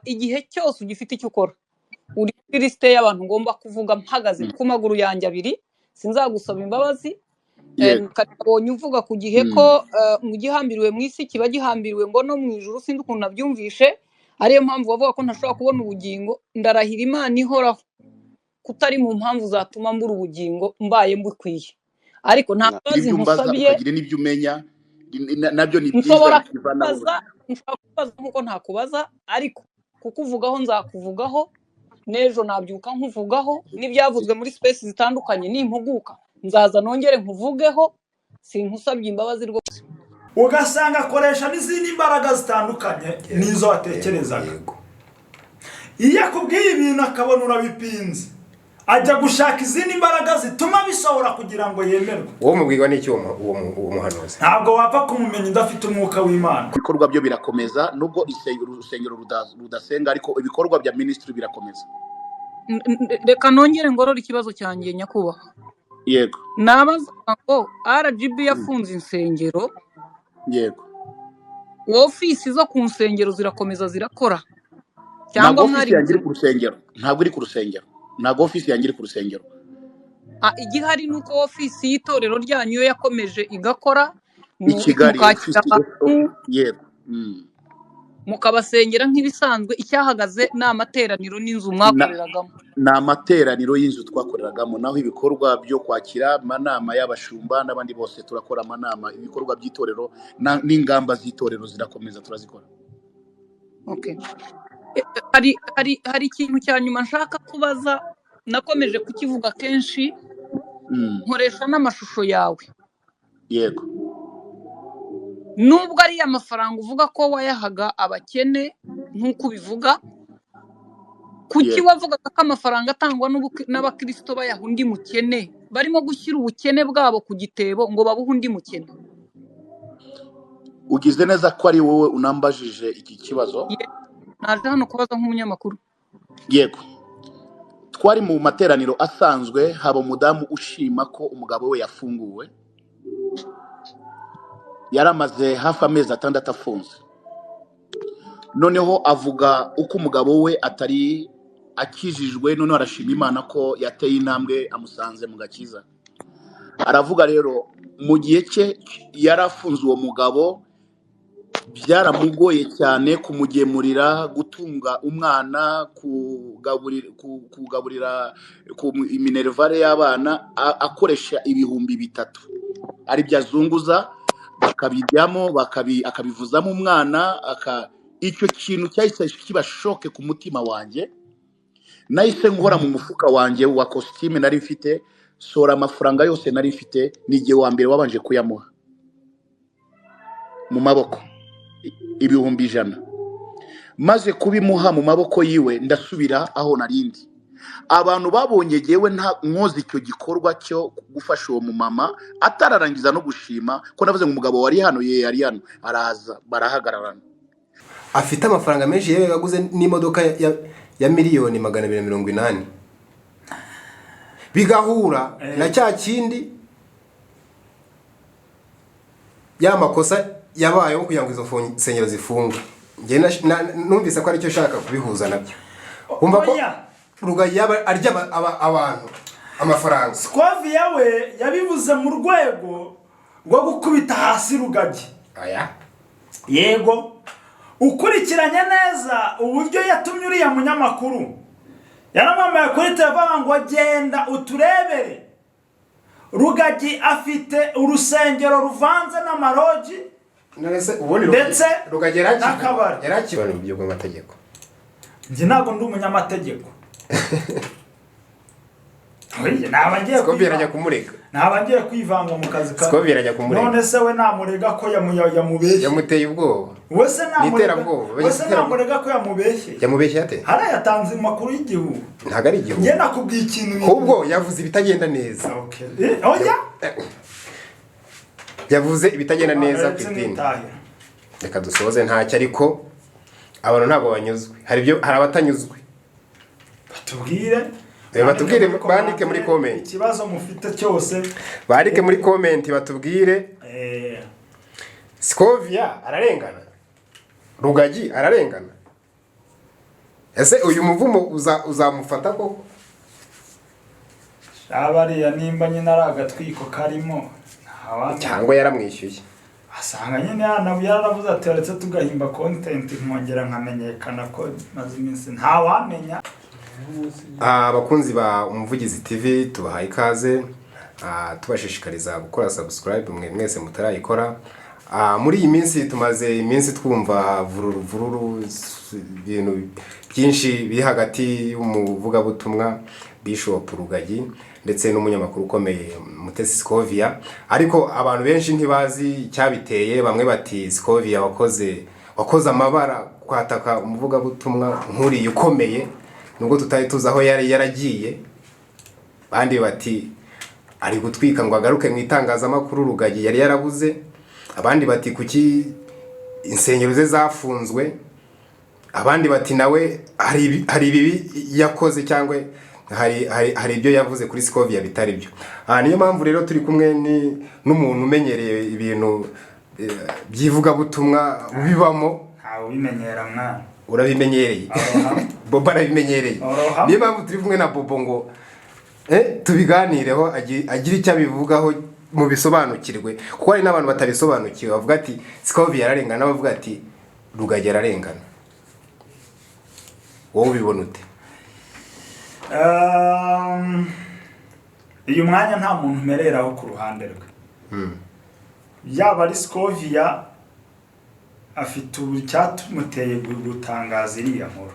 igihe cyose ugifite icyo ukora uri kuri liste y'abantu ngomba kuvuga mpagaze ku maguru yanjye abiri, sinzagusaba imbabazi. Kabonye uvuga ku gihe ko mu gihambiriwe mu isi kiba gihambiriwe ngo no mu ijuru, sindi ukuntu nabyumvishe, ariyo mpamvu bavuga ko ntashobora kubona ubugingo. Ndarahira Imana ihoraho kutari mu mpamvu zatuma mbura ubugingo mbaye mbukwiye, ariko nta bazi nkusabiye ukagira n'ibyo umenya nabyo ni byiza. nshobora kubaza nkuko ntakubaza, ariko kukuvugaho nzakuvugaho, n'ejo nabyuka nkuvugaho, n'ibyavuzwe muri space zitandukanye nimpuguka nzaza nongere nkuvugeho, sinkusabye imbabazi rwose. Ugasanga akoresha n'izindi mbaraga zitandukanye nizo watekerezaga. Iyo akubwiye ibintu akabona urabipinze, ajya gushaka izindi mbaraga zituma bisohora kugira ngo yemerwe. Uwo mubwirwa n'iki uwo muhanuzi? Ntabwo wapfa kumumenya udafite umwuka w'Imana. Ibikorwa byo birakomeza, nubwo urusengero rudasenga, ariko ibikorwa bya ministry birakomeza. Reka nongere ngorora ikibazo cyanjye nyakubahwa. Yego. Nabaza ngo RGB yafunze insengero. Yego. Ofisi zo ku nsengero zirakomeza zirakora, cyangwa mwari yangira ku rusengero? Ntabwo iri ku rusengero, ntabwo ofisi yangira ku rusengero. Igihari nuko ofisi y'itorero ryanyu yo yakomeje igakora i Kigali. Yego. Mukabasengera nk'ibisanzwe. Icyahagaze ni amateraniro n'inzu mwakoreragamo. Ni amateraniro y'inzu twakoreragamo, naho ibikorwa byo kwakira amanama y'abashumba n'abandi bose turakora amanama. Ibikorwa by'itorero n'ingamba z'itorero zirakomeza turazikora. Okay. Hari ikintu cya nyuma nshaka kubaza, nakomeje kukivuga kenshi, nkoresha n'amashusho yawe. Yego. Nubwo ari amafaranga uvuga ko wayahaga abakene nk'uko ubivuga, kuki wavugaga ko amafaranga atangwa n'abakristo bayaha undi mukene? Barimo gushyira ubukene bwabo ku gitebo ngo babuhe undi mukene. Ugize neza ko ari wowe unambajije iki kibazo. Naje hano kubaza nk'umunyamakuru. Yego. Twari mu materaniro asanzwe, haba umudamu ushima ko umugabo we yafunguwe. Yaramaze hafi amezi 6 afunze. Noneho avuga uko umugabo we atari akijijwe, noneho arashima Imana ko yateye intambwe amusanze mu gakiza. Aravuga rero mu gihe cye yarafunze uwo mugabo, byaramugoye cyane kumugemurira, gutunga umwana, kugaburira ku minervare y'abana, akoresha ibihumbi 3 ari byazunguza, bakabijyamo akabivuzamo umwana. Icyo kintu cyahise kiba shoke ku mutima wanjye. Nahise nkora mu mufuka wanjye wa costume nari mfite, sora amafaranga yose nari mfite, n'igihe wa mbere wabanje kuyamuha mu maboko ibihumbi 100. Maze kubimuha mu maboko yiwe, ndasubira aho narindi. Abantu babonye jewe nta nkozi icyo gikorwa cyo gufasha uwo mumama, atararangiza no gushima ko navuze ngo umugabo wari hano yari hano, araza barahagararana. Afite amafaranga menshi, yewe yaguze n'imodoka ya miliyoni 280. Bigahura na cya kindi ya makosa yabayeho kugira ngo izo nsengero zifunge. Nge numvise ko ari cyo shaka kubihuza nabyo. Umva ko Rugagi arya abantu amafaranga. Scovia we yabivuze mu rwego rwo gukubita hasi Rugagi. Aya. Yego. Ukurikiranye neza uburyo yatumye uriya munyamakuru, yaramamaye kuri telefone ngo genda uturebere. Rugagi afite urusengero ruvanze n'amaroji, nese ubone ndetse Rugagi yarakibana mu byo bw'amategeko. Nje ntago ndi umunyamategeko. Oye, nabangiye Scovia ajya kumurega. Nabangiye kwivanga mu kazi ka. Scovia ajya kumurega. None se we namurega ko yamubeshye. Yamuteye ubwoba. Wese namurega ko yamubeshye. Yamubeshye ate? Hara yatanze makuru y'igihugu. Ntago ari igihugu. Nge nakubwiye ikintu. Ahubwo yavuze ibitagenda neza. Okay. Oya. Yavuze ibitagenda neza kw'idini. Reka dusoze ntacyo, ariko abantu ntabwo banyuzwe. Hari abatanyuzwe. Batubwire bandike muri comment. Ikibazo mufite cyose bandike muri comment batubwire. Scovia ararengana, Rugagi ararengana. ese uyu muvumo uzamufata koko? Abariya nimba nyine ari agatwiko karimo cyangwa yaramwishyuye, asanga nyine yaravuze ati uretse tugahimba content nkongera nkamenyekana ko maze iminsi ntawamenya. Abakunzi ba Umuvugizi TV tubahaye ikaze, tubashishikariza gukora subscribe mwese mutarayikora. Muri iyi minsi tumaze iminsi twumva vururu ibintu byinshi biri hagati y'umuvugabutumwa Bishop Rugagi ndetse n'umunyamakuru ukomeye Mutesi Scovia, ariko abantu benshi ntibazi cyabiteye. Bamwe bati Scovia wakoze amabara kwataka umuvugabutumwa nk'uri ukomeye nubwo tutari tuzi aho yaragiye. Bandi bati ari gutwika ngo agaruke mu itangazamakuru Rugagi yari yarabuze. Abandi bati kuki insengero ze zafunzwe. Abandi bati nawe hari bibi yakoze cyangwa hari ibyo yavuze kuri Scovia bitari byo. Niyo mpamvu rero turi kumwe n'umuntu umenyereye ibintu byivuga butumwa bibamo. Ntawe ubimenyera mwana. Urabimenyereye. Bobo arabimenyereye. Niyo mpamvu turi kumwe na Bobo ngo tubiganireho agira icyo abivugaho mu bisobanukirwe, kuko hari n'abantu batabisobanukiwe bavuga ati Scovia yararengana, bavuga ati Rugagi yararengana. Wowe ubibona ute? Uyu mwanya nta muntu umereraho ku ruhande rwe. Yaba ari Scovia afite icyatumuteye gutangaza iriya nkuru,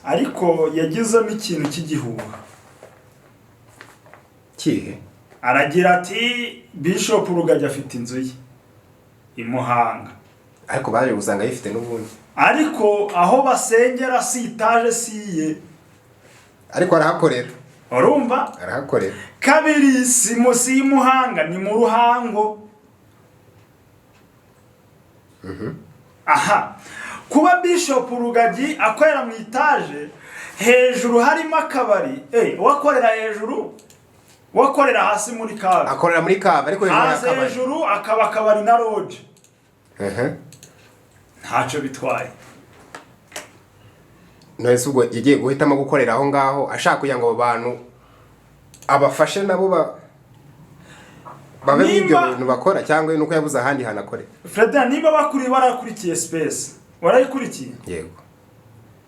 ariko yagizemo ikintu cy'igihuha. Kihe? Aragira ati Bishop Rugagi afite inzu ye i Muhanga, ariko baje gusanga yifite n'ubundi, ariko aho basengera si itaje siye, ariko arahakorera. Urumva? Arahakorera. Kabiri si Muhanga ni mu Ruhango. Aha, kuba Bishop Rugagi akorera mu itaje hejuru harimo akabari, wakorera hejuru, wakorera hasi muri kave. Akorera muri kave ariko hejuru akaba akabari na lodge. Ntacyo bitwaye. Nese ubwo yagiye guhitamo gukorera aho ngaho ashaka kugira ngo abantu abafashe nabo babe n'ibyo bintu bakora, cyangwa nuko yabuze ahandi hanakore. Freda, niba bakuri barakurikiye space warayikurikiye? Yego.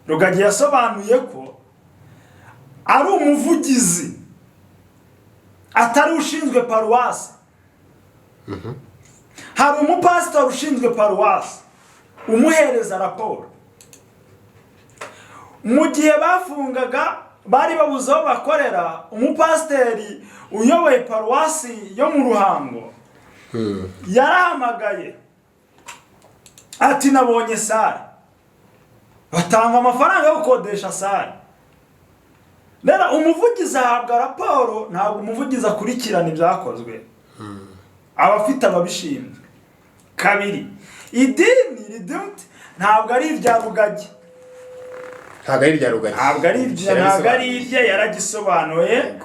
Rugagi yasobanuye ko ari umuvugizi atari ushinzwe paruwasi. Hari umupastor ushinzwe paruwasi umuhereza raporo. Mu gihe bafungaga bari babuze aho bakorera, umupasteri uyoboye paruwasi yo mu Ruhango yarahamagaye ati nabonye sare, batanga amafaranga yo gukodesha sare. Rero umuvugizi ahabwa raporo, ntabwo umuvugizi akurikirana ibyakozwe, abafite ababishinzwe. Kabiri, idini ntabwo ari irya Rugagi. Ntabwo ari irya Rugagi. Ntabwo ari irya, yaragisobanuye,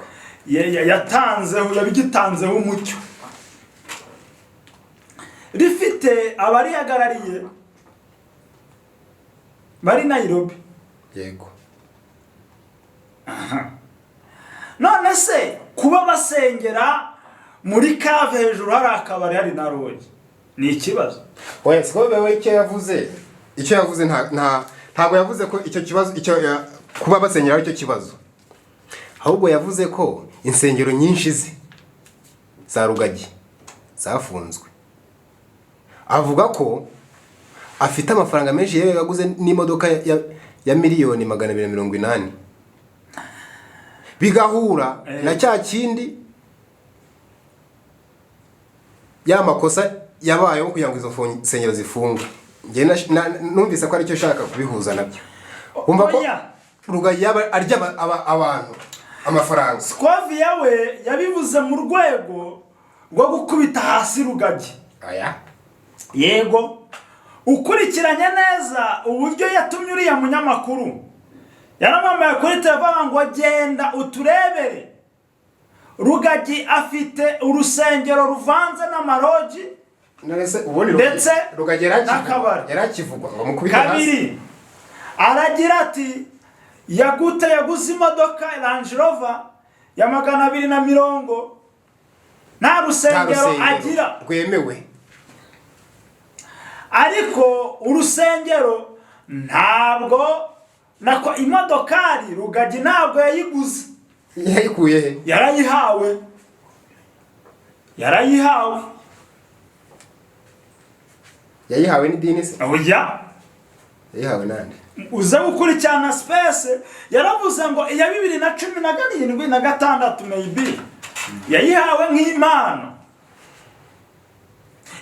yabigitanzeho umucyo. Rifite abarihagarariye bari Nairobi. Yego. None se kuba basengera muri kave hejuru hari akabari hari na lodge ni ikibazo? Oya, Scovia icyo yavuze ntabwo yavuze ko icyo kibazo kuba basengera ari cyo kibazo, ahubwo yavuze ko insengero nyinshi za Rugagi zafunzwe. Avuga ko afite amafaranga menshi yaguze n'imodoka ya miliyoni 280, bigahura na cya kindi makosa yabayeho kugira ngo izo nsengero zifunge. Nge numvise ko ari cyo shaka kubihuza nabyo. Umva ko Rugagi arya abantu amafaranga. Scovia we yabivuze mu rwego rwo gukubita hasi Rugagi. Aya. Yego. Ukurikiranye neza uburyo yatumye uriya munyamakuru yaramamaye kuri telefone ngo agenda uturebere. Rugagi afite urusengero ruvanze n'amaroji ndetse Rugagi yarakivugwa ngo mukubita hasi. Kabiri, aragira ati yaguze imodoka Range Rover ya 240 nta rusengero agira rwemewe, ariko urusengero ntabwo nako imodokari Rugagi ntabwo yayiguze. yayikuye he? Yarayihawe yayihawe n'idini se? oya, yayihawe nande? uze gukurikirana space yaravuze ngo iya 2017 na 6 maybe yayihawe nk'impano.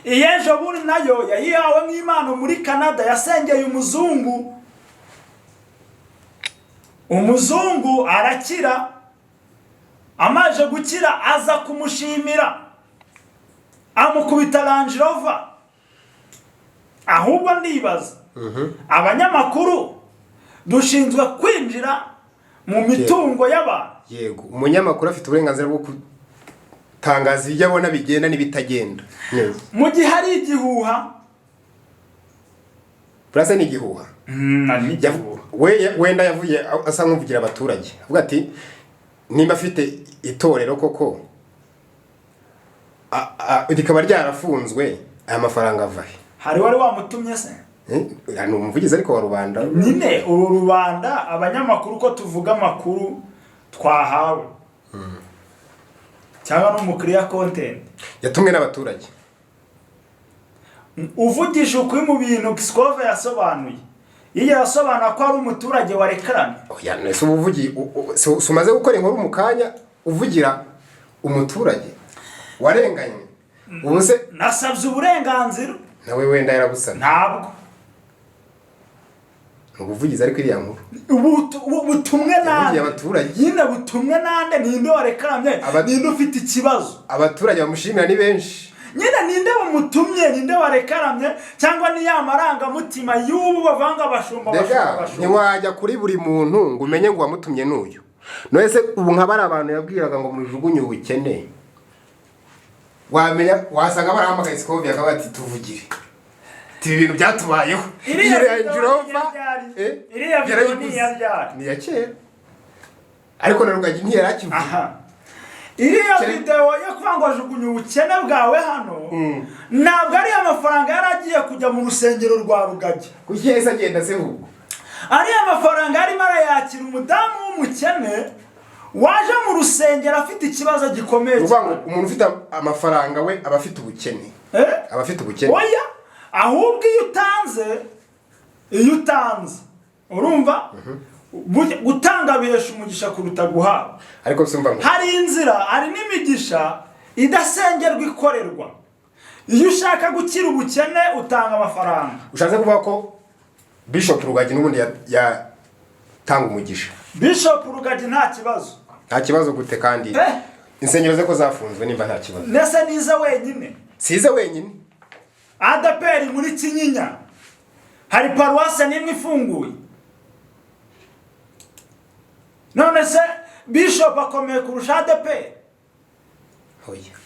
Iyejo buri nayo yayihawe nk'impano muri Canada, yasengeye umuzungu arakira, amaje gukira aza kumushimira amukubita Range Rover. Ahubwo ndibaza abanyamakuru dushinzwe kwinjira mu mitungo y'abantu. Yego, umunyamakuru afite uburenganzira bwo gutangaza ibyo abona bigenda n'ibitagenda. Mu gihe hari igihuha, Plase ni igihuha. Wenda yavuye asa nk'uvugira abaturage. Avuga ati nimba afite itorero koko rikaba ryarafunzwe, aya mafaranga avahe? Hari wari wamutumye se? Ni umuvugizi ariko wa rubanda. Nyine uru rubanda abanyamakuru ko tuvuga amakuru twahawe. Cyangwa n'umukiriya content yatumwe n'abaturage. Uvugisha ukuri mu bintu Scovia yasobanuye. Iyo yasobanura ko ari umuturage warekaranye. Oya, nese ubuvugi sumaze gukora inkuru mu kanya uvugira umuturage warenganye. Ubuse nasabye uburenganzira. Nawe wenda yarabusana. Ntabwo. Ubuvugizi ariko iriya nkuru. Butumwe nande abaturage. Yine butumwe nande ninde warekamye? Ninde ufite ikibazo? Abaturage bamushimira ni benshi. Nyine ninde bamutumye, ninde warekaramye, cyangwa ni yamaranga mutima y'ubu bavanga abashumba bashumba. Ntiwajya kuri buri muntu ngo umenye ngo wamutumye n'uyu. Nose ubu nk'abari abantu yabwiraga ngo mujugunye ubukene. Wamenya wasanga barahamagaye Scovia akaba ati tuvugire. Ibi bintu byatubayeho. Iriya video ni ya kera. Ariko na Rugagi ntiyarakivuga. Iriya video yo kwangwa jugunya ubukene bwawe hano ntabwo ari amafaranga yaragiye kujya mu rusengero rwa Rugagi. Kuki yese agenda se huko? Ari amafaranga ari marayakira umudamu w'umukene waje mu rusengero afite ikibazo gikomeye. Umuntu ufite amafaranga we aba afite ubukene. Aba afite ubukene. Oya, ahubwo iyo utanze urumva gutanga bihesha umugisha kuruta guhabwa. Ariko sumva hari inzira, hari n'imigisha idasengerwa ikorerwa. Iyo ushaka gukira ubukene utanga amafaranga. Ushatse kuvuga ko Bishop Rugagi n'ubundi tanga umugisha? Bishop Rugagi nta kibazo. Nta kibazo gute kandi? Insengero ze ko zafunzwe nimba nta kibazo. Nese nize wenyine. Size wenyine. Adaperi muri Kinyinya hari paruwase nimwe ifunguye. None se Bishop akomeye kurusha Adaperi? Oya.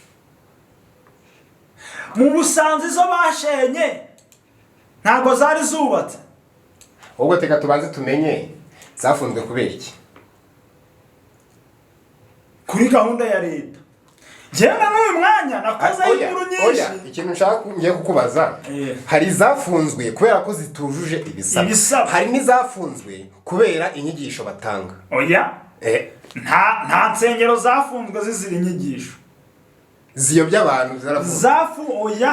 Mu Busanza izo bashenye ntago zari zubatse. Ubwo teka tubanze tumenye zafunzwe kubera iki? Kuri gahunda ya leta. Jewe n'uyu mwanya nakoze inkuru nyinshi. Oya, ikintu nshaka ngiye kukubaza. Hari zafunzwe kubera ko zitujuje ibisabwa. Hari n'izafunzwe kubera inyigisho batanga. Oya. Nta nsengero zafunzwe zizira inyigisho. Ziyobya abantu zarafunzwe.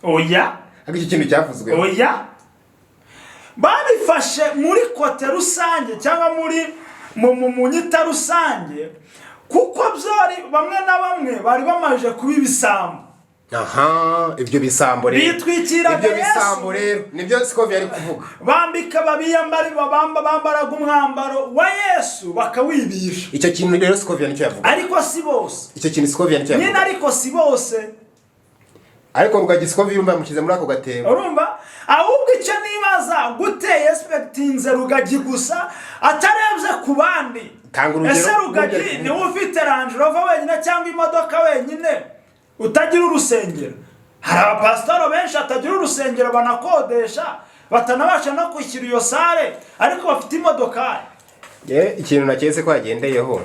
Oya. Iki kintu cyavuzwe. Oya. Babifashe muri kote rusange cyangwa muri mu nyita rusange kuko byari bamwe na bamwe bari bamaje kuba ibisambo. Aha, ibyo bisambo rero. Bitwikira ibyo bisambo rero nibyo Scovia ari kuvuga. Bambika babiyambari bambaraga umwambaro wa Yesu bakawibisha. Icyo kintu rero Scovia nicyo yavuga. Ariko si bose. Icyo kintu Scovia nicyo yavuga. Nyine ariko si bose. Ariko Rugagi Scovia yumva yamukize muri ako gatebo. Urumva? Ahubwo icyo nibaza gute expectinze Rugagi gusa atarebye ku bandi. Ese Rugagi ni ufite Range Rover wenyine cyangwa imodoka wenyine utagira urusengero? Hari abapasitoro benshi atagira urusengero banakodesha batanabasha no kwishyura iyo sare ariko bafite imodoka. Ikintu naketse ko yagendeyeho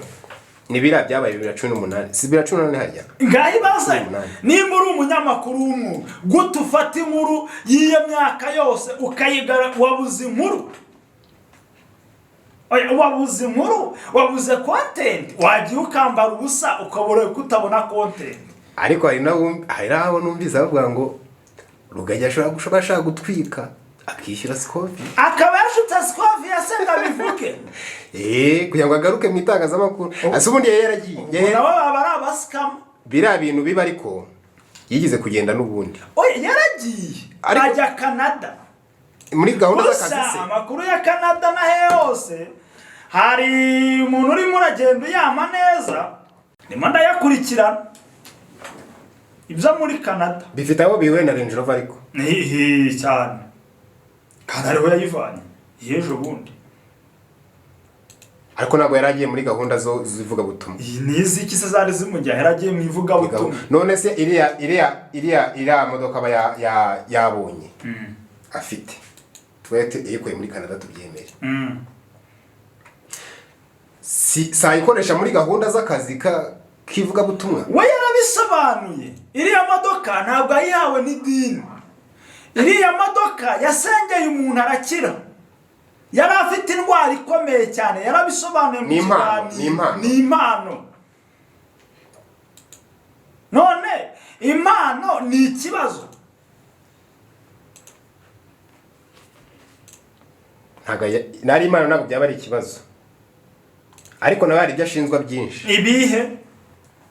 ni biriya byabaye 2018 si 2018 hajya ngaho ibaze nimba uri umunyamakuru w'umwuga gute ufata inkuru y'iyo myaka yose ukayigara wabuze inkuru wabuze content wagiye ukambara ubusa ukabura kutabona content. Ariko hari naho numvise bavuga ngo Rugagi ashobora gutwika akishyura Scovia akaba yashutse Scovia senga bivuke kugira ngo agaruke mu itangazamakuru. Ase ubundi yaragiye nabo baba ari abasikama biriya bintu biba ariko yigize kugenda n'ubundi yaragiye ajya Canada muri gahunda z'akazi. Amakuru ya Canada na hose hari umuntu urimo uragenda yama neza ndimo ndayakurikirana ibyo muri Canada bifite abo biwe na Range Rover ariko cyane kandi ariho yayivanye yejo bundi ariko ntabwo yaragiye muri gahunda zo zivuga butumwa. Nizi iki se zari zimujya yaragiye mu ivuga butumwa. None se iriya modoka aba yabonye afite twete yikuye muri Canada tubyemere sayikoresha muri gahunda z'akazi kivuga butumwa. We yarabisobanuye iriya modoka ntabwo ayihawe n'idini. Iriya modoka yasengeye umuntu arakira yari afite indwara ikomeye cyane yarabisobanuye mu kiganiro. Ni impano none impano ni ikibazo nari impano ntabwo byaba ari ikibazo ariko nawe hari ibyo ashinzwa byinshi. Ibihe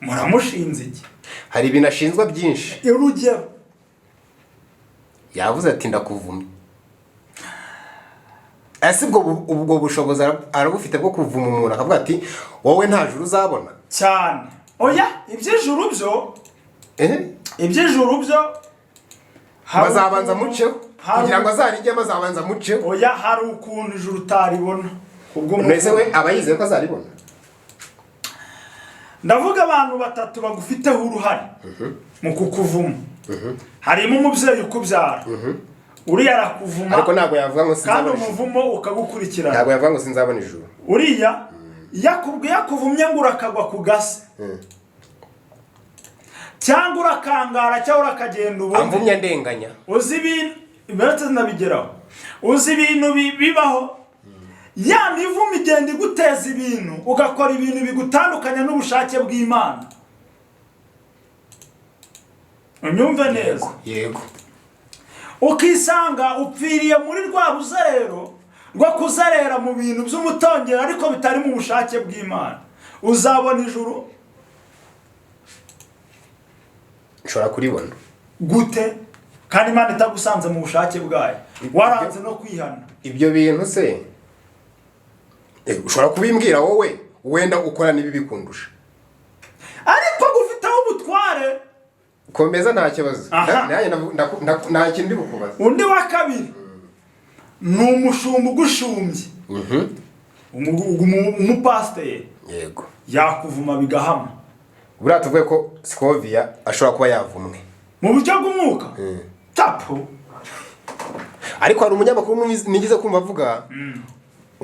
muramushinze iki? Hari ibintu ashinzwa byinshi. Urugero yavuze ati ndakuvumye. Ese ubwo bushobozi arabufite bwo kuvuma umuntu akavuga ati wowe nta juru uzabona cyane. Oya iby'ijuru byo iby'ijuru byo bazabanza muceho kugira ngo azarige bazabanza muceho. Oya hari ukuntu ijuru utaribona ubwo mwese we abayizeye ko azaribona. Ndavuga abantu batatu bagufiteho uruhare mu kukuvuma. Harimo umubyeyi ukubyara uriya arakuvuma ariko ntabwo yavuga ngo sinzabona kandi umuvumo ukagukurikirana. Ntabwo yavuga ngo sinzabona ijuru. Uriya yakuvumye ngo urakagwa ku gasi cyangwa urakangara cyangwa urakagenda ubundi amvumye ndenganya. Uzi ibintu iberetse nabigeraho uzi ibintu bibaho ya mivumo igenda iguteza ibintu ugakora ibintu bigutandukanya n'ubushake bw'Imana. Unyumve neza. Yego. Ukisanga upfiriye muri rwa ruzerero rwo kuzerera mu bintu by'umutongera ariko bitari mu bushake bw'Imana. Uzabona ijuru? Ushobora kuribona gute kandi Imana itagusanze mu bushake bwayo waranze no kwihana? Ibyo bintu se ushobora kubimbwira wowe wenda ukora nibi bikundusha ariko gufitaho ubutware komeza nta kibazo. Nta kintu bukubaza. Undi wa kabiri ni umushumba ugushumbye umupasiteri. Yego yakuvuma bigahama. Buriya tuvuye ko Scovia ashobora kuba yavumwe mu buryo bw'umwuka tapo. Ariko hari umunyamakuru nigize kumva avuga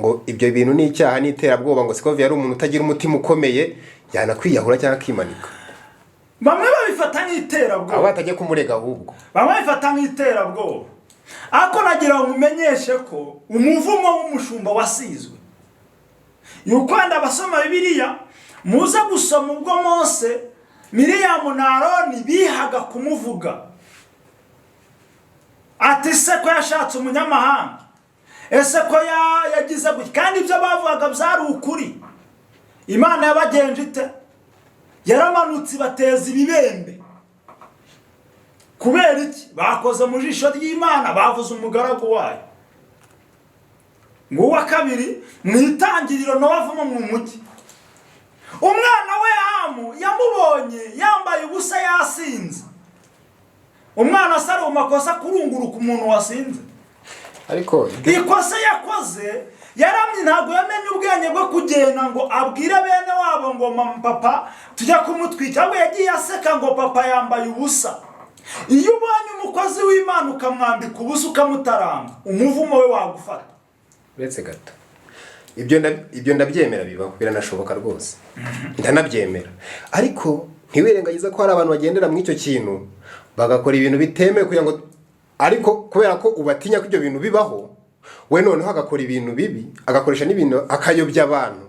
ngo ibyo bintu ni icyaha n'iterabwoba ngo Scovia ari umuntu utagira umutima ukomeye yanakwiyahura cyangwa akimanika. Bamwe babifata nk'iterabwoba abo batagiye kumurega ahubwo bamwe babifata nk'iterabwoba. Ako nagira ngo umenyeshe ko umuvumo w'umushumba wasizwe yuko ndabasoma Bibiliya muza gusoma ubwo Mose Miriyamu na Aroni bihaga kumuvuga ati se ko yashatse umunyamahanga ese ko yagize gutya kandi ibyo bavugaga byari ukuri. Imana yabagenje ite? Yaramanutse bateza ibibembe kubera iki? Bakoze mu jisho ry'Imana bavuze umugaragu wayo. Ngo wa kabiri mwitangiriro no bavuma mu mujyi umwana we Hamu yamubonye yambaye ubusa yasinze. Umwana asari umakosa kurunguruka umuntu wasinze ariko ikosa yakoze yaramye ntabwo yamenye ubwenge bwo kugenda ngo abwire bene wabo ngo mama papa tujya kumutwika. Ahubwo yagiye aseka ngo papa yambaye ubusa. iyo ubonye umukozi w'Imana ukamwambika ubusa ukamutaranga umuvumo we wagufata. Uretse gato ibyo ndabyemera, bibaho, biranashoboka rwose, ndanabyemera, ariko ntiwirengagize ko hari abantu bagendera mu icyo kintu bagakora ibintu bitemewe kugira ngo, ariko kubera ko ubatinya ko ibyo bintu bibaho, we noneho agakora ibintu bibi, agakoresha n'ibintu akayobya abantu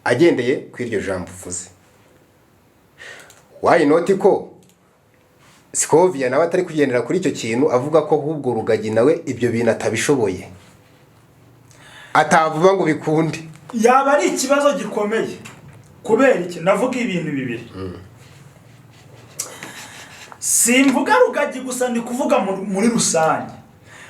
agendeye ku iryo jambo uvuze. Why not ko Scovia nawe atari kugendera kuri icyo kintu, avuga ko ahubwo Rugagi nawe ibyo bintu atabishoboye, atavuga ngo bikunde? Yaba ari ikibazo gikomeye. Kubera iki navuga ibintu bibiri. Simvuga Rugagi gusa, ndi kuvuga muri rusange.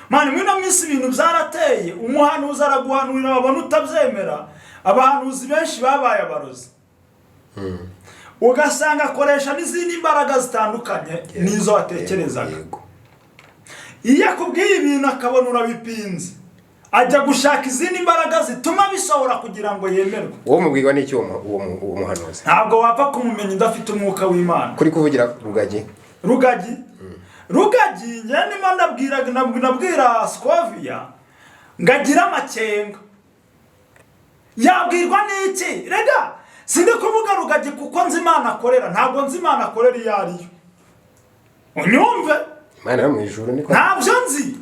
Mani mwino minsi ibintu byarateye, umuhanuzi araguhanurira babona utabyemera, abahanuzi benshi babaye abarozi. Ugasanga akoresha n'izindi mbaraga zitandukanye nizo atekerezaga. Iyo akubwiye ibintu akabona urabipinze, ajya gushaka izindi mbaraga zituma bisohora kugira ngo yemerwe. Uwo mubwirwa n'iki uwo muhanuzi? Ntabwo wapfa kumumenya udafite umwuka w'Imana. Kuri kuvugira Rugagi? Rugagi nyene nabwira Scovia ngagira amakenga. Yabwirwa n'iki? Rega sindi kuvuga Rugagi kuko nzi Imana akorera, ntabwo nzi Imana akorera iyo ariyo. Unyumve? Imana yo mu ijuru niko. Ntabyo nzi.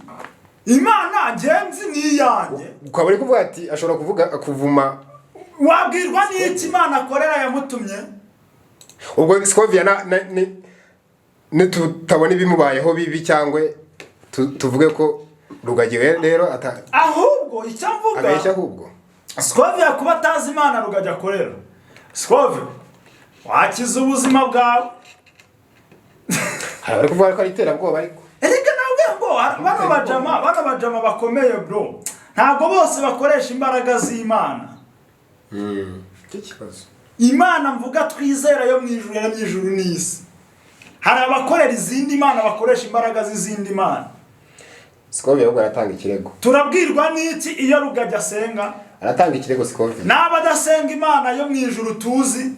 Imana agenzi ni yanjye. Ukaba uri kuvuga ati ashobora kuvuga akuvuma. Wabwirwa n'iki Imana akorera yamutumye? Ubwo Scovia ne tutabona ibimubayeho bibi cyangwa tuvuge ko Rugagi rero ahubwo icyamvuga abeshya ahubwo Scovia kuba atazi Imana Rugagi akorera. Scovia wakiza ubuzima bwawe. Hari kuvuga ko ari iterabwoba ariko. Erega nawe ngo bano bajama bakomeye bro. Ntabwo bose bakoresha imbaraga z'Imana. Kikibazo. Imana mvuga twizera yo mu ijuru n'isi. Hari abakorera izindi Mana bakoresha imbaraga z'izindi Mana. Scovia ubwo aratanga ikirego. Turabwirwa n'iki iyo Rugagi asenga? Aratanga ikirego Scovia. Naba dasenga Imana yo mu ijuru tuzi,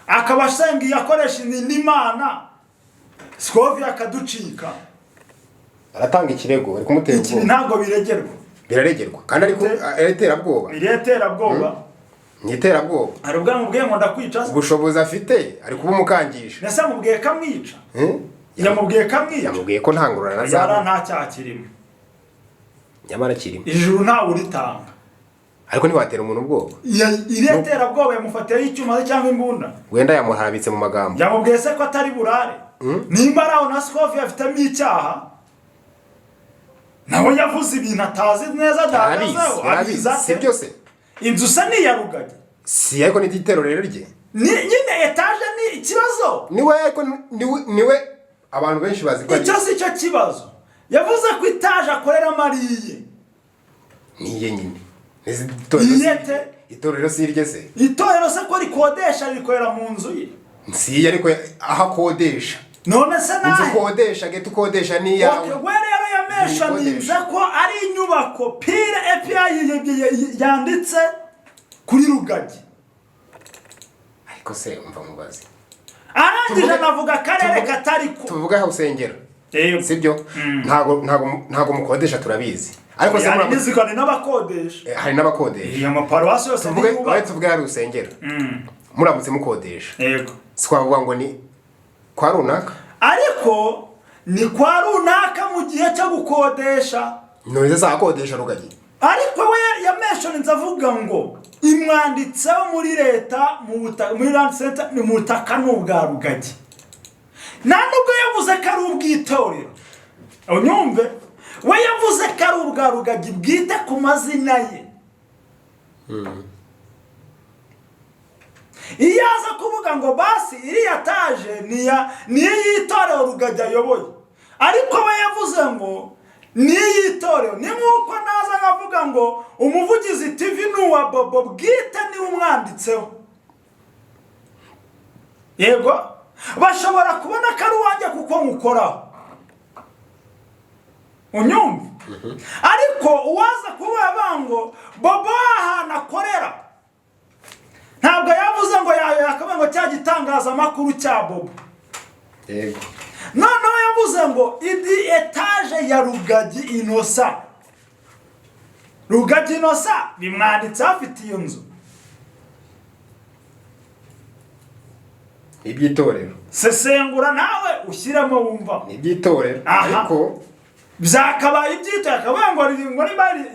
akaba asenga yakoresha indi Mana, Scovia akaducika. Aratanga ikirego, ari kumutera ubwoba. Iki ntabwo biregerwa. Biraregerwa kandi ariko areterabwoba. Bireterabwoba. Niterabwoba. Ari ubwangu bwe ngo ndakwica. Ubushobozi afite ari kuba umukangisha. Nese mubwiye kamwica. Yamubwiye kamwica. Yamubwiye ko ntangurana naza. Yara nta cyakirimo. Nyamara kirimo. Ijuru nta uritanga. Ariko ntiwatera umuntu ubwoba. Ireterabwoba yamufatiye icyuma cyangwa imbunda. Wenda yamuharabitse mu magambo. Yamubwiye se ko atari burare. Nimba araho na Scovia afitemo icyaha. Nawe yavuze ibintu atazi neza dahagazeho. Abiza se byose. Inzu se ni ya Rugagi. Si ariko ni igitero rero rye. Nyine etaje ni ikibazo. Niwe abantu benshi bazi ko icyo si cyo kibazo. Yavuze ko etaje akorera Mariye. Niye nyine. Itorero si irye se. Itorero se ko rikodesha rikorera mu nzu ye. Si ariko ahakodesha. None se nahe. Inzu kodesha getu kodesha ni yawe. Okay, where yamesha niza ko ari inyubako pire API yanditse kuri Rugagi. Ariko se umva mubazi. Arangije navuga karere katari ko. Tuvuga aho usengera. Sibyo? Ntago mukodesha turabizi. Ariko se muramuzikane n'abakodesha. Hari n'abakodesha. Iyo maparuwasi yose tuvuga ari usengera. Muramutse mukodesha. Yego. Swavuga ngo ni kwa runaka. Ariko ni kwa runaka mu gihe cyo gukodesha. None se akodesha Rugagi. Ariko we yameshoni nzavuga ngo imwanditseho muri leta muri land center ni mutaka n'ubwa Rugagi. Nubwo yavuze ko ari ubwitorero. Unyumve? We yavuze ko ari ubwa Rugagi bwite ku mazina ye. Iyo aza kuvuga ngo basi iriya taje ni yitorero Rugagi ayoboye. Ariko we yavuze ngo ni yitorero. Ni nkuko naza ngavuga ngo umuvugizi TV n'uwa Bobo bwite ni umwanditseho. Yego bashobora kubona ko ari wanjye kuko mukoraho. Unyumva? Ariko uwaza kuba bango Bobo ahana akorera. Ntabwo yavuze ngo yakabe ngo cya gitangaza makuru cya Bobo. Yego. yaravuze ngo idi etaje ya Rugagi Inosa. Rugagi Inosa bimwanditse afite iyo nzu. Ibyitorero. Sesengura nawe ushyiramo wumva. Ibyitorero. Ariko byakabaye ibyita akavuga ngo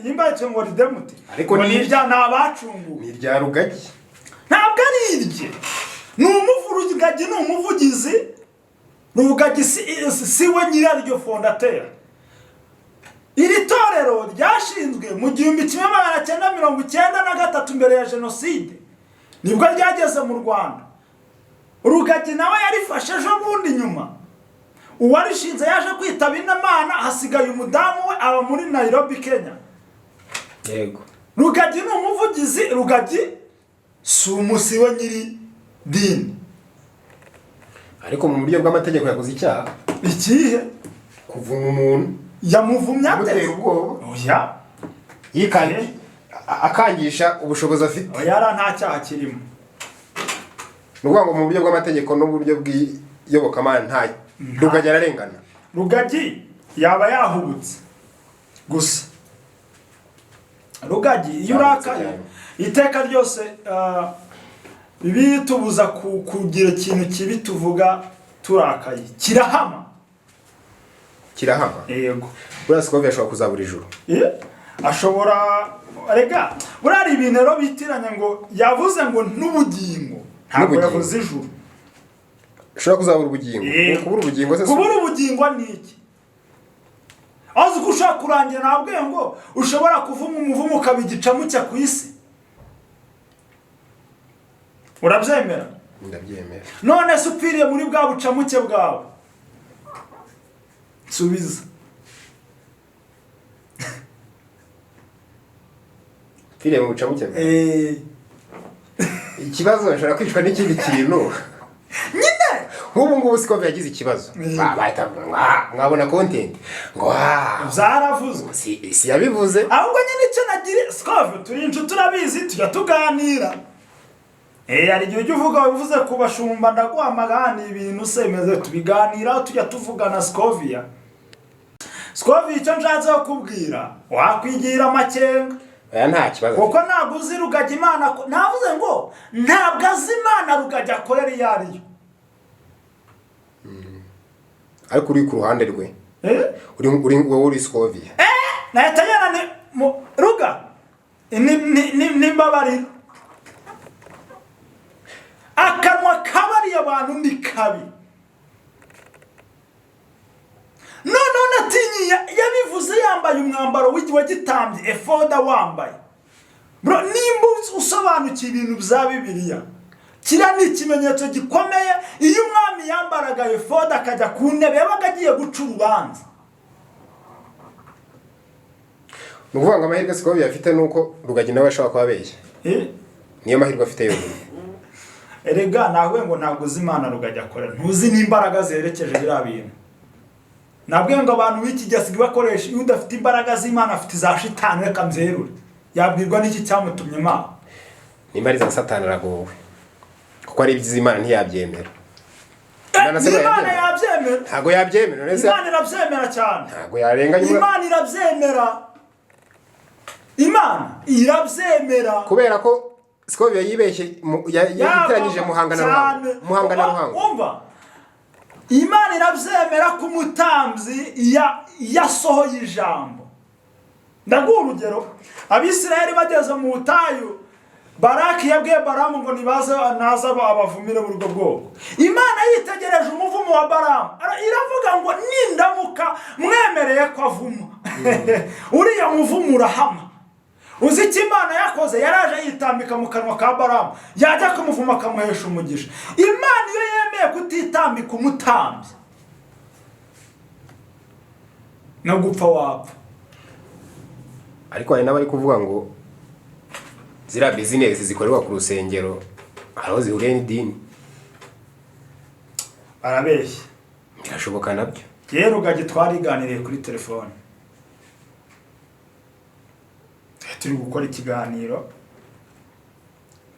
yimbaye ngo ridemuti. Ariko ni irya nabacungu. Ni irya Rugagi. Ntabwo ari irye. Ni Rugagi ni umuvugizi. Rugagi si we nyiraryo fondateur. Iri torero ryashinzwe mu 1993 mbere ya jenoside. Nibwo ryageze mu Rwanda. Rugagi nawe yarifashe ejo bundi nyuma. Uwarishinze yaje kwitaba Imana, hasigaye umudamu we aba muri Nairobi, Kenya. Yego. Rugagi ni umuvugizi. Rugagi si umusiwe nyiri dini. Ariko mu buryo bw'amategeko yakoze icyaha. Ikihe? Kuvuma umuntu. Yamuvumye ate? Oya. Yikanye akangisha ubushobozi afite. Oya nta cyaha kirimo. Nuvuga ngo mu buryo bw'amategeko no buryo bw'iyobokamana nta Rugagi ararengana. Rugagi yaba yahubutse gusa. Rugagi iyo urakaye iteka ryose bitubuza kugira ikintu kibi tuvuga turakaye. Kirahama. Yego. Buriya Scovia ashobora kuzabura ijuru. Ashobora rega burari ibintu rero bitiranya ngo yavuze ngo n'ubugingo. Ntabwo yavuze ijuru. Ashobora kuzabura ubugingo. Kubura ubugingo se. Kubura ubugingo ni iki? Azi ko ushaka kurangira nabwiye ngo ushobora kuvuma umuvumo ukabigicamo cya ku isi. Urabyemera? Ndabyemera. None se upfiriye muri bwa bucamuke bwawe. Subiza. Upfiriye mu bucamuke bwawe. Ikibazo nshobora kwicwa n'ikindi kintu. Nyine nk'ubu ngubu Scovia yagize ikibazo. Bahita mwabona content. Ngo zaravuze. Si yabivuze. Ahubwo nyine icyo nagire Scovia turi inshuti turabizi tujya tuganira. Ari igihe uvuga bivuze kubashumba ndaguhamagana ibintu semeze tubiganira tujya tuvugana Scovia. Scovia icyo nshatse kubwira wakwigira amakenga. Aya nta kibazo. Kuko naguzi Rugagi Imana navuze ngo ntabwo azi Imana Rugagi akorera iyariyo. Ariko uri ku ruhande rwe. Uri Scovia. Nahita yana Ruga. Ni mbabarira. Akanwa kabari abantu ni kabi. None natinyi yabivuze yambaye umwambaro w'igitambye efoda wambaye. Bro nimba usobanukiye ibintu bya Bibiliya. Kira ni ikimenyetso gikomeye iyo umwami yambaraga efoda akajya ku ntebe yabaga agiye guca urubanza. Nuvuga ngo amahirwe Scovia afite nuko Rugagi nawe ashaka kubabeshya. Niyo mahirwe afite yonyine. Erega nawe ngo ntabwo uzi Imana Rugagi akorera. Ntuzi n'imbaraga zerekeje biriya bintu. Nabwiye ngo abantu b'iki gihe bakoresha iyo udafite imbaraga z'Imana afite za shitani reka mzerure. Yabwirwa n'iki cyamutumye Imana. Nimba za Satani aragowe. Kuko ari iby'Imana ntiyabyemera. Imana yabyemera. Ntago yabyemera. Imana irabyemera cyane. Ntago yarenganya. Imana irabyemera. Imana irabyemera. Kubera ko Scovia yibeshye yateranyije muhangana ruhango. Umva. Imana irabyemera ku mutambyi yasohoye ijambo. Ndaguha urugero. Abisirayeli bageze mu butayu Baraki yabwiye Baramu ngo nibaze naza abavumire muri ubwo bwoko. Imana yitegereje umuvumo wa Baramu. Iravuga ngo nindamuka mwemereye ko avuma. Uriya muvumo urahama. Uzi icyo Imana yakoze yaraje yitambika mu kanwa ka Baramu. Yajya kumuvuma akamuhesha umugisha. Imana iyo yemeye kutitambika umutambyi no gupfa wapfa. Ariko hari n'abari kuvuga ngo zira business zikorerwa ku rusengero aho zihuriye n'idini. Arabeshya. Birashoboka nabyo. Rero Rugagi twariganiriye kuri telefone. Turi gukora ikiganiro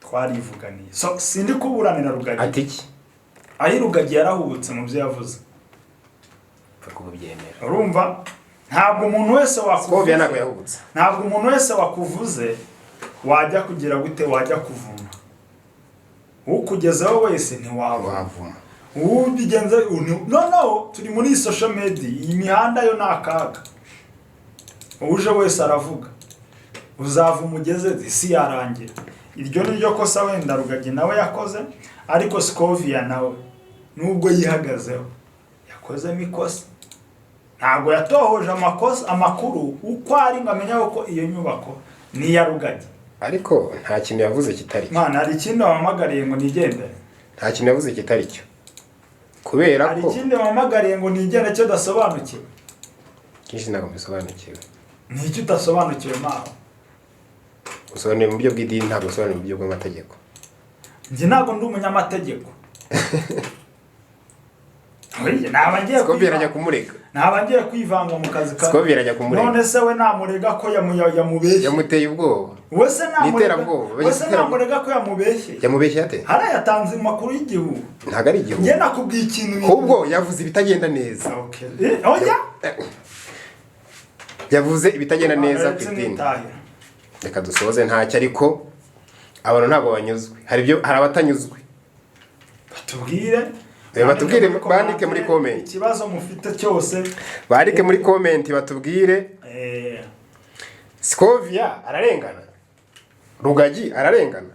twarivuganiye. So sindi kuburanira Rugagi. Ati iki? Ayi Rugagi yarahubutse mu byo yavuze. kubyemera. Urumva ntabwo umuntu wese Scovia ntabwo yahubutse. Ntabwo umuntu wese wakuvuze wajya kugira gute wajya kuvuma. Ukugezeho wese ntiwavuma. Ubigenze no turi muri social media, iyi mihanda yo nakaga. Uje wese aravuga. Uzava umugeze isi yarangira. Iryo ni ryo kosa wenda Rugagi nawe yakoze, ariko Scovia nawe nubwo yihagazeho yakoze mikosa. Ntabwo yatohoje amakuru uko ari ngamenya uko iyo nyubako ni ya Rugagi. Ariko nta kintu yavuze kitari cyo. Mana hari ikindi wamagariye ngo nigende. Nta kintu yavuze kitari cyo. Kubera ko hari ikindi wamagariye ngo nigende cyo dasobanukiwe. Kishi ntabwo bisobanukiwe. Ni icyo utasobanukiwe maho. Usobanuye mu buryo bw'idini, ntabwo usobanuye mu buryo bw'amategeko. Njye ntabwo ndi umunyamategeko. Oye nabangiye Scovia arajya kumurega. Nabangiye kwivanga mu kazi ka. Scovia arajya kumurega. None se we namurega ko yamubeshye. Yamuteye ubwoba. Wese namurega ko yamubeshye. Yamubeshye ate? Hara yatanze makuru y'igihugu. Ntago ari igihugu. Nge nakubwiye ikintu. Ahubwo yavuze ibitagenda neza. Okay. Oya. Yavuze ibitagenda neza ku idini. Reka dusoze ntacyo, ariko abantu ntabwo banyuzwe. Hari abatanyuzwe. Batubwire bandike muri comment. Ikibazo mufite cyose bandike muri comment batubwire. Scovia ararengana. Rugagi ararengana.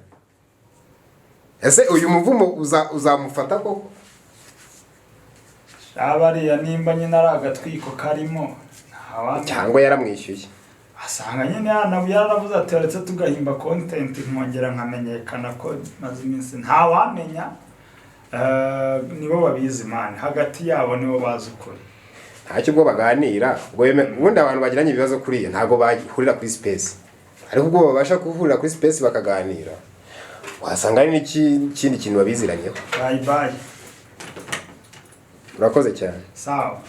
Ese uyu muvumo uzamufata koko? Abariya nimba nyine ari agatwiko karimo cyangwa yaramwishyuye. Asanga nyine yaravuze ati uretse tugahimba content nkongera nkamenyekana ko maze iminsi nta wamenya. Nibo babizi man, hagati yabo nibo bazi ukuri. Ntacyo ubwo baganira, ubundi abantu bagiranye ibibazo kuri iyo ntago bahurira kuri space. Ariko ubwo babasha kuhurira kuri space bakaganira, wasanga ari n'ikindi kintu babiziranyeho. Bye bye. Urakoze cyane. Sawa.